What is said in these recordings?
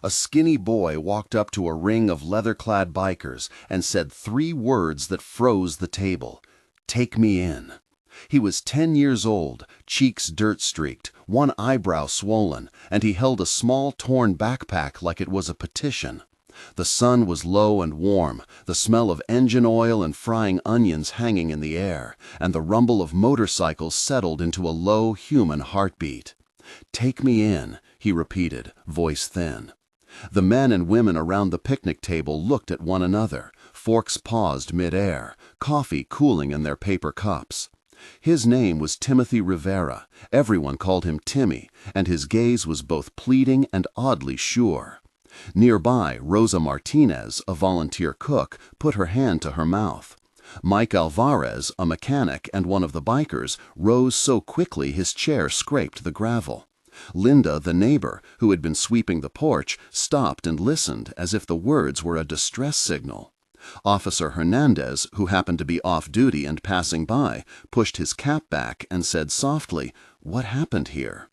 A skinny boy walked up to a ring of leather-clad bikers and said 3 words that froze the table. "Take me in." He was 10 years old, cheeks dirt-streaked, one eyebrow swollen, and he held a small torn backpack like it was a petition. The sun was low and warm, the smell of engine oil and frying onions hanging in the air, and the rumble of motorcycles settled into a low human heartbeat. "Take me in," he repeated, voice thin. The men and women around the picnic table looked at one another, forks paused mid-air, coffee cooling in their paper cups. His name was Timothy Rivera. Everyone called him Timmy, and his gaze was both pleading and oddly sure. Nearby, Rosa Martinez, a volunteer cook, put her hand to her mouth. Mike Alvarez, a mechanic and one of the bikers, rose so quickly his chair scraped the gravel. Linda, the neighbor, who had been sweeping the porch, stopped and listened as if the words were a distress signal. Officer Hernandez, who happened to be off duty and passing by, pushed his cap back and said softly, "What happened here?"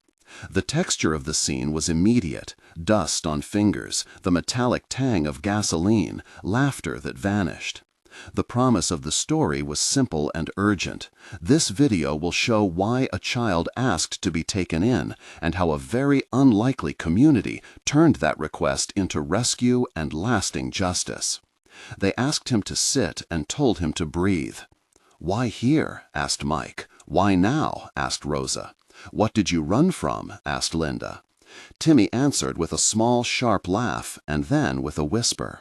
The texture of the scene was immediate: dust on fingers, the metallic tang of gasoline, laughter that vanished. The promise of the story was simple and urgent. This video will show why a child asked to be taken in, and how a very unlikely community turned that request into rescue and lasting justice. They asked him to sit and told him to breathe. "Why here?" asked Mike. "Why now?" asked Rosa. "What did you run from?" asked Linda. Timmy answered with a small, sharp laugh, and then with a whisper.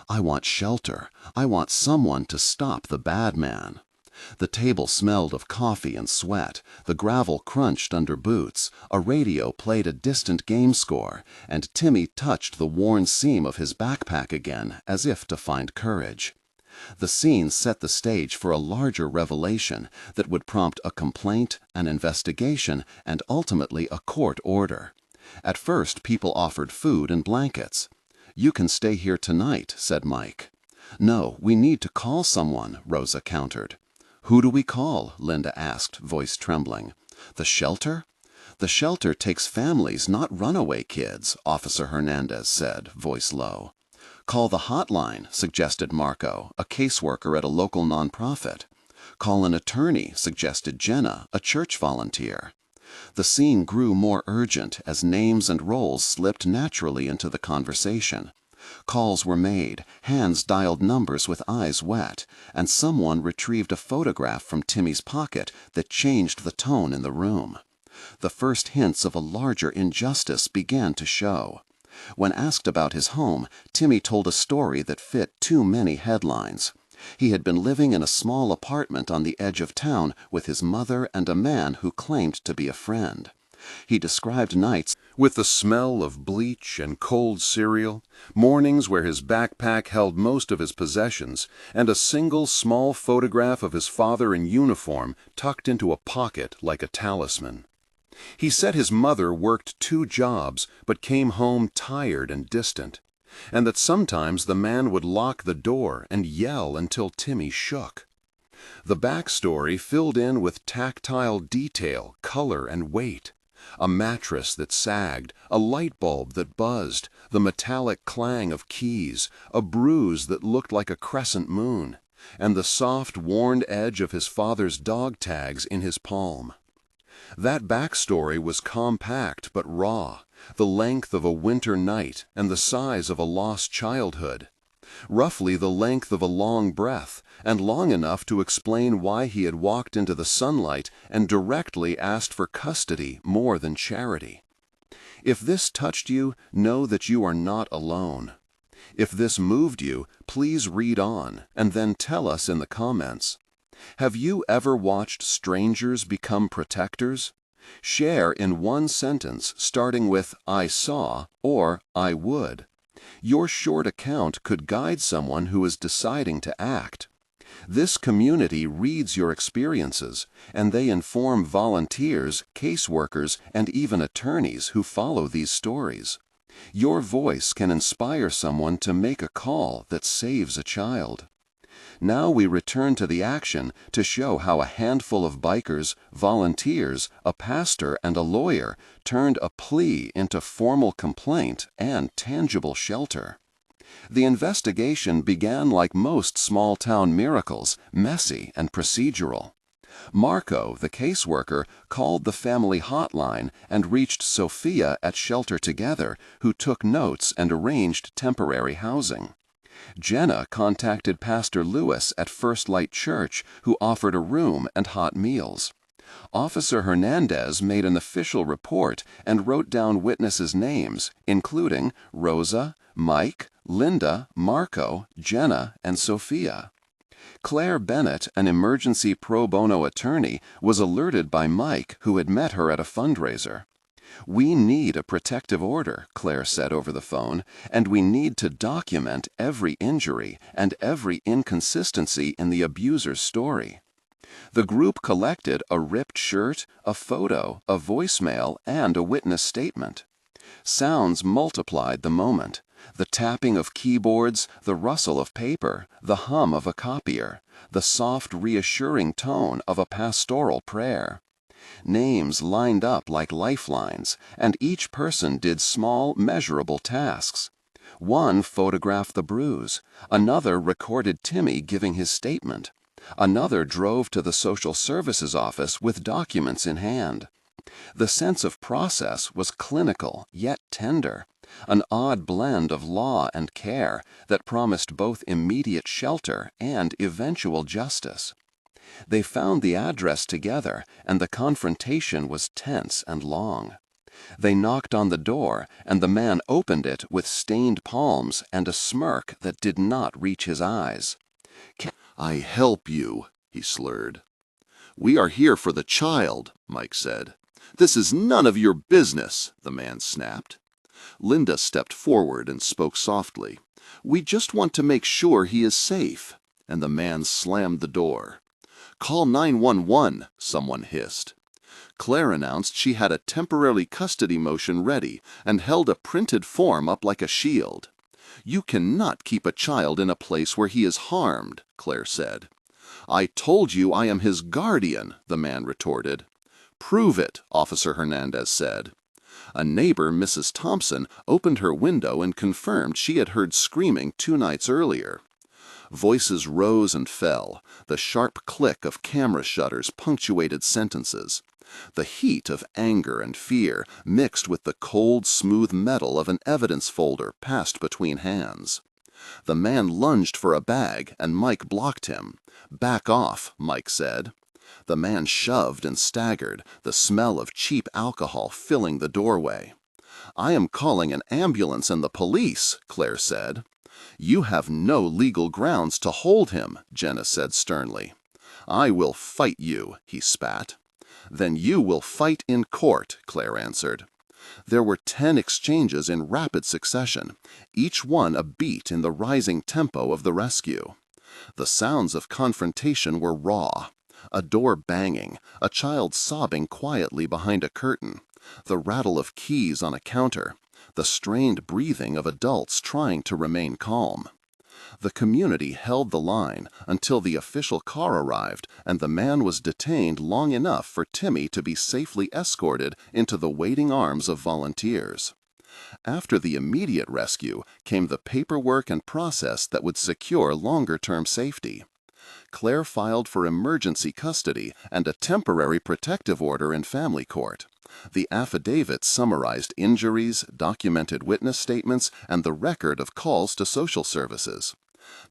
"I want shelter. I want someone to stop the bad man." The table smelled of coffee and sweat, the gravel crunched under boots, a radio played a distant game score, and Timmy touched the worn seam of his backpack again, as if to find courage. The scene set the stage for a larger revelation that would prompt a complaint, an investigation, and ultimately a court order. At first, people offered food and blankets. "You can stay here tonight," said Mike. "No, we need to call someone," Rosa countered. "Who do we call?" Linda asked, voice trembling. "The shelter?" "The shelter takes families, not runaway kids," Officer Hernandez said, voice low. "Call the hotline," suggested Marco, a caseworker at a local nonprofit. "Call an attorney," suggested Jenna, a church volunteer. The scene grew more urgent as names and roles slipped naturally into the conversation. Calls were made, hands dialed numbers with eyes wet, and someone retrieved a photograph from Timmy's pocket that changed the tone in the room. The first hints of a larger injustice began to show. When asked about his home, Timmy told a story that fit too many headlines. He had been living in a small apartment on the edge of town with his mother and a man who claimed to be a friend. He described nights with the smell of bleach and cold cereal, mornings where his backpack held most of his possessions, and a single small photograph of his father in uniform tucked into a pocket like a talisman. He said his mother worked 2 jobs but came home tired and distant, and that sometimes the man would lock the door and yell until Timmy shook. The backstory filled in with tactile detail, color, and weight. A mattress that sagged, a light bulb that buzzed, the metallic clang of keys, a bruise that looked like a crescent moon, and the soft, worn edge of his father's dog tags in his palm. That backstory was compact but raw, the length of a winter night and the size of a lost childhood. Roughly the length of a long breath, and long enough to explain why he had walked into the sunlight and directly asked for custody more than charity. If this touched you, know that you are not alone. If this moved you, please read on, and then tell us in the comments. Have you ever watched strangers become protectors? Share in one sentence starting with "I saw" or "I would." Your short account could guide someone who is deciding to act. This community reads your experiences, and they inform volunteers, caseworkers, and even attorneys who follow these stories. Your voice can inspire someone to make a call that saves a child. Now we return to the action to show how a handful of bikers, volunteers, a pastor, and a lawyer turned a plea into formal complaint and tangible shelter. The investigation began like most small-town miracles, messy and procedural. Marco, the caseworker, called the family hotline and reached Sophia at Shelter Together, who took notes and arranged temporary housing. Jenna contacted Pastor Lewis at First Light Church, who offered a room and hot meals. Officer Hernandez made an official report and wrote down witnesses' names, including Rosa, Mike, Linda, Marco, Jenna, and Sophia. Claire Bennett, an emergency pro bono attorney, was alerted by Mike, who had met her at a fundraiser. "We need a protective order," Claire said over the phone, "and we need to document every injury and every inconsistency in the abuser's story." The group collected a ripped shirt, a photo, a voicemail, and a witness statement. Sounds multiplied the moment. The tapping of keyboards, the rustle of paper, the hum of a copier, the soft, reassuring tone of a pastoral prayer. Names lined up like lifelines, and each person did small, measurable tasks. One photographed the bruise, another recorded Timmy giving his statement, another drove to the social services office with documents in hand. The sense of process was clinical, yet tender, an odd blend of law and care that promised both immediate shelter and eventual justice. They found the address together, and the confrontation was tense and long. They knocked on the door, and the man opened it with stained palms and a smirk that did not reach his eyes. "I help you," he slurred. "We are here for the child," Mike said. "This is none of your business," the man snapped. Linda stepped forward and spoke softly. "We just want to make sure he is safe," and the man slammed the door. "Call 911, someone hissed. Claire announced she had a temporary custody motion ready and held a printed form up like a shield. "You cannot keep a child in a place where he is harmed," Claire said. "I told you I am his guardian," the man retorted. "Prove it," Officer Hernandez said. A neighbor, Mrs. Thompson, opened her window and confirmed she had heard screaming 2 nights earlier. Voices rose and fell. The sharp click of camera shutters punctuated sentences. The heat of anger and fear mixed with the cold, smooth metal of an evidence folder passed between hands. The man lunged for a bag, and Mike blocked him. "Back off," Mike said. The man shoved and staggered, the smell of cheap alcohol filling the doorway. "I am calling an ambulance and the police," Claire said. "You have no legal grounds to hold him," Jenna said sternly. "I will fight you," he spat. "Then you will fight in court," Claire answered. There were 10 exchanges in rapid succession, each one a beat in the rising tempo of the rescue. The sounds of confrontation were raw. A door banging, a child sobbing quietly behind a curtain, the rattle of keys on a counter, the strained breathing of adults trying to remain calm. The community held the line until the official car arrived and the man was detained long enough for Timmy to be safely escorted into the waiting arms of volunteers. After the immediate rescue came the paperwork and process that would secure longer-term safety. Claire filed for emergency custody and a temporary protective order in family court. The affidavit summarized injuries, documented witness statements, and the record of calls to social services.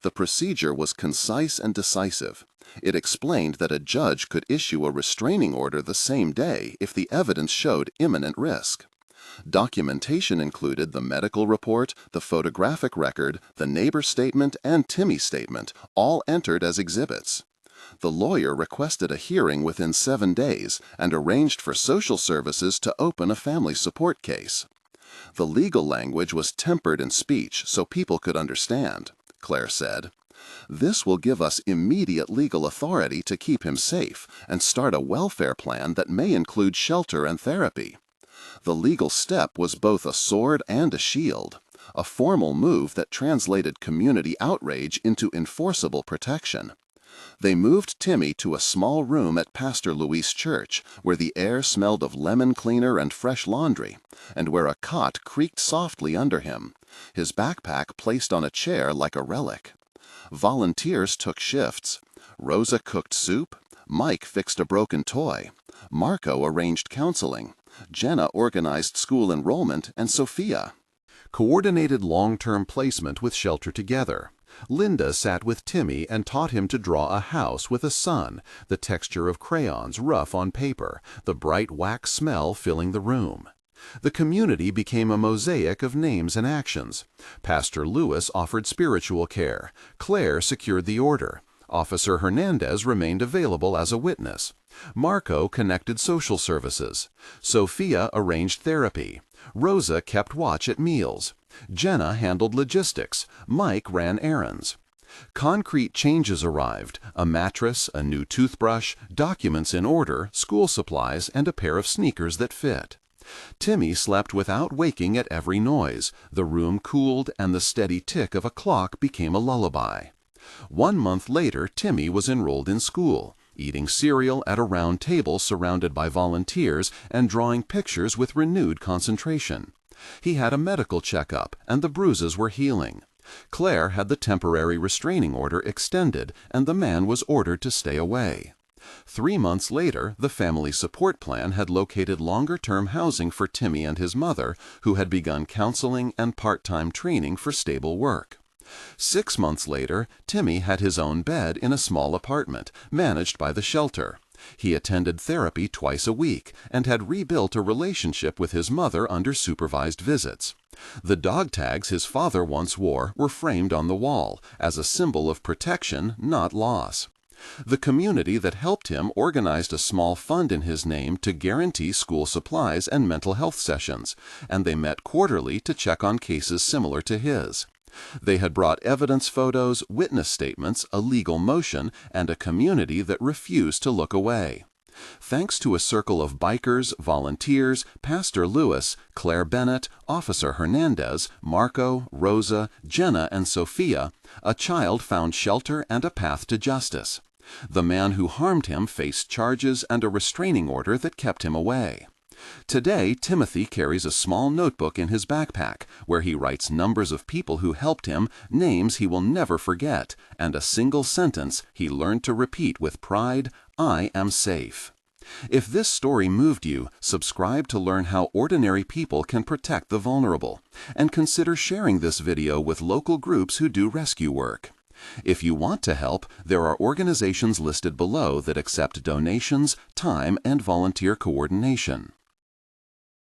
The procedure was concise and decisive. It explained that a judge could issue a restraining order the same day if the evidence showed imminent risk. Documentation included the medical report, the photographic record, the neighbor statement, and Timmy's statement, all entered as exhibits. The lawyer requested a hearing within 7 days and arranged for social services to open a family support case. The legal language was tempered in speech so people could understand, Claire said. "This will give us immediate legal authority to keep him safe and start a welfare plan that may include shelter and therapy." The legal step was both a sword and a shield. a formal move that translated community outrage into enforceable protection. They moved Timmy to a small room at Pastor Louis' church, where the air smelled of lemon cleaner and fresh laundry, and where a cot creaked softly under him, his backpack placed on a chair like a relic. Volunteers took shifts. Rosa cooked soup, Mike fixed a broken toy, Marco arranged counseling, Jenna organized school enrollment, and Sophia coordinated long-term placement with Shelter Together. Linda sat with Timmy and taught him to draw a house with a sun, the texture of crayons rough on paper, the bright wax smell filling the room. The community became a mosaic of names and actions. Pastor Lewis offered spiritual care. Claire secured the order. Officer Hernandez remained available as a witness. Marco connected social services. Sophia arranged therapy. Rosa kept watch at meals. Jenna handled logistics. Mike ran errands. Concrete changes arrived: a mattress, a new toothbrush, documents in order, school supplies, and a pair of sneakers that fit. Timmy slept without waking at every noise. The room cooled, and the steady tick of a clock became a lullaby. 1 month later, Timmy was enrolled in school, eating cereal at a round table surrounded by volunteers and drawing pictures with renewed concentration. He had a medical checkup, and the bruises were healing. Claire had the temporary restraining order extended, and the man was ordered to stay away. 3 months later, the family support plan had located longer-term housing for Timmy and his mother, who had begun counseling and part-time training for stable work. 6 months later, Timmy had his own bed in a small apartment, managed by the shelter. He attended therapy twice a week and had rebuilt a relationship with his mother under supervised visits. The dog tags his father once wore were framed on the wall, as a symbol of protection, not loss. The community that helped him organized a small fund in his name to guarantee school supplies and mental health sessions, and they met quarterly to check on cases similar to his. They had brought evidence photos, witness statements, a legal motion, and a community that refused to look away. Thanks to a circle of bikers, volunteers, Pastor Lewis, Claire Bennett, Officer Hernandez, Marco, Rosa, Jenna, and Sophia, a child found shelter and a path to justice. The man who harmed him faced charges and a restraining order that kept him away. Today, Timothy carries a small notebook in his backpack where he writes numbers of people who helped him, names he will never forget, and a single sentence he learned to repeat with pride: "I am safe." If this story moved you, subscribe to learn how ordinary people can protect the vulnerable, and consider sharing this video with local groups who do rescue work. If you want to help, there are organizations listed below that accept donations, time, and volunteer coordination.